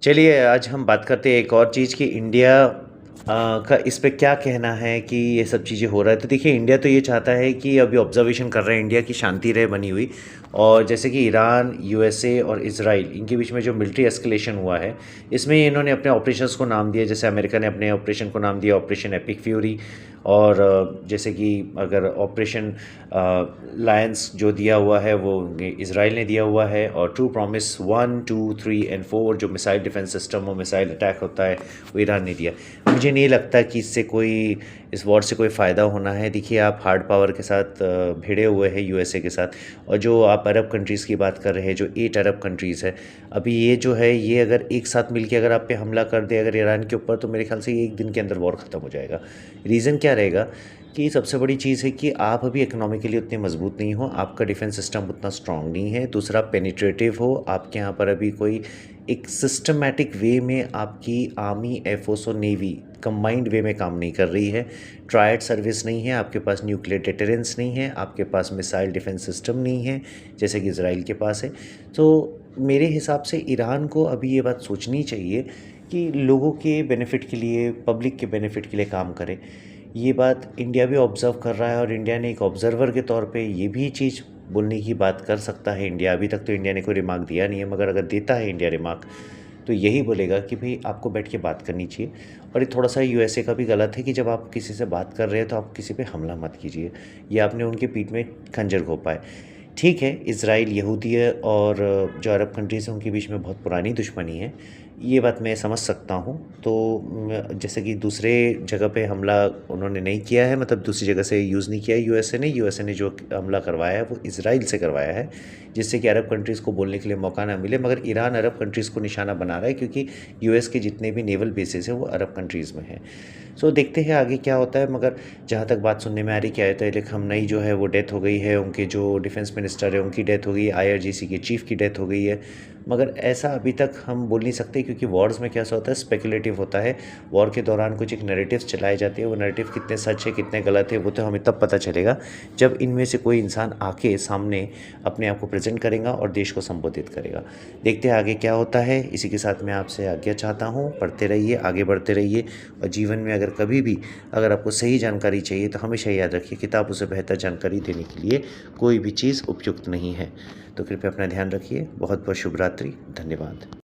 चलिए आज हम बात करते हैं एक और चीज़ कि इंडिया का इस पे क्या कहना है कि ये सब चीज़ें हो रहा है। तो देखिए इंडिया तो ये चाहता है कि अभी ऑब्जर्वेशन कर रहे हैं इंडिया की शांति रहे बनी हुई। और जैसे कि ईरान, यूएसए और इजराइल इनके बीच में जो मिलिट्री एस्केलेशन हुआ है, इसमें इन्होंने अपने ऑपरेशंस को नाम दिया। जैसे अमेरिका ने अपने ऑपरेशन को नाम दिया ऑपरेशन एपिक फ्यूरी। और जैसे कि अगर ऑपरेशन लायंस जो दिया हुआ है वो इजराइल ने दिया हुआ है। और ट्रू प्रॉमिस 1, 2, 3 एंड 4 जो मिसाइल डिफेंस सिस्टम और मिसाइल अटैक होता है वो ईरान ने दिया। मुझे नहीं लगता कि इससे कोई इस वॉर से कोई फ़ायदा होना है। देखिए आप हार्ड पावर के साथ भिड़े हुए हैं यूएसए के साथ। और जो आप अरब कंट्रीज़ की बात कर रहे हैं, जो 8 अरब कंट्रीज़ है, अभी ये जो है ये अगर एक साथ मिलके अगर आप पे हमला कर दे अगर ईरान के ऊपर, तो मेरे ख्याल से ये एक दिन के अंदर वॉर ख़त्म हो जाएगा। रीज़न क्या रहेगा कि सबसे बड़ी चीज़ है कि आप अभी इकोनॉमिकली उतने मजबूत नहीं हो, आपका डिफेंस सिस्टम उतना स्ट्रांग नहीं है। दूसरा पेनिट्रेटिव हो, आपके यहाँ पर अभी कोई एक सिस्टमैटिक वे में आपकी आर्मी, एयरफोर्स और नेवी कंबाइंड वे में काम नहीं कर रही है। ट्रायड सर्विस नहीं है, आपके पास न्यूक्लियर डिटरेंस नहीं है, आपके पास मिसाइल डिफेंस सिस्टम नहीं है जैसे कि इसराइल के पास है। तो मेरे हिसाब से ईरान को अभी ये बात सोचनी चाहिए कि लोगों के बेनिफिट के लिए, पब्लिक के बेनिफिट के लिए काम करें। ये बात इंडिया भी ऑब्ज़र्व कर रहा है और इंडिया ने एक ऑब्ज़र्वर के तौर पे ये भी चीज़ बोलने की बात कर सकता है इंडिया। अभी तक तो इंडिया ने कोई रिमार्क दिया नहीं है, मगर अगर देता है इंडिया रिमार्क तो यही बोलेगा कि भाई आपको बैठ के बात करनी चाहिए। और ये थोड़ा सा यूएसए का भी गलत है कि जब आप किसी से बात कर रहे हैं तो आप किसी पे हमला मत कीजिए। ये आपने उनके पीठ में खंजर घोंपा है। ठीक है, इज़राइल यहूदी है और जो अरब कंट्रीज़ हैं उनके बीच में बहुत पुरानी दुश्मनी है, ये बात मैं समझ सकता हूँ। तो जैसे कि दूसरे जगह पे हमला उन्होंने नहीं किया है, मतलब दूसरी जगह से यूज़ नहीं किया है यूएसए ने जो हमला करवाया है वो इज़राइल से करवाया है, जिससे कि अरब कंट्रीज़ को बोलने के लिए मौका ना मिले। मगर ईरान अरब कंट्रीज़ को निशाना बना रहा है क्योंकि यूएस के जितने भी नेवल बेसिस हैं वो अरब कंट्रीज़ में हैं। सो देखते हैं आगे क्या होता है। मगर जहाँ तक बात सुनने में आ रही क्या है, तहरीक खमनई जो है वो डेथ हो गई है, उनके जो डिफेंस मिनिस्टर है उनकी डेथ हो गई है, आईआरजीसी के चीफ़ की डेथ हो गई है। मगर ऐसा अभी तक हम बोल नहीं सकते क्योंकि वॉर्स में क्या होता है, स्पेकुलेटिव होता है। वॉर के दौरान कुछ एक नैरेटिव्स चलाए जाते हैं, वो नैरेटिव कितने सच है कितने गलत है वो तो हमें तब पता चलेगा जब इनमें से कोई इंसान आके सामने अपने आप को प्रेजेंट करेगा और देश को संबोधित करेगा। देखते हैं आगे क्या होता है। इसी के साथ मैं आपसे आज्ञा चाहता हूँ। पढ़ते रहिए, आगे बढ़ते रहिए। और जीवन में अगर कभी भी अगर आपको सही जानकारी चाहिए तो हमेशा याद रखिए किताबों से बेहतर जानकारी देने के लिए कोई भी चीज़ उपयुक्त नहीं है। तो कृपया अपना ध्यान रखिए। बहुत बहुत शुभ रात्रि। धन्यवाद।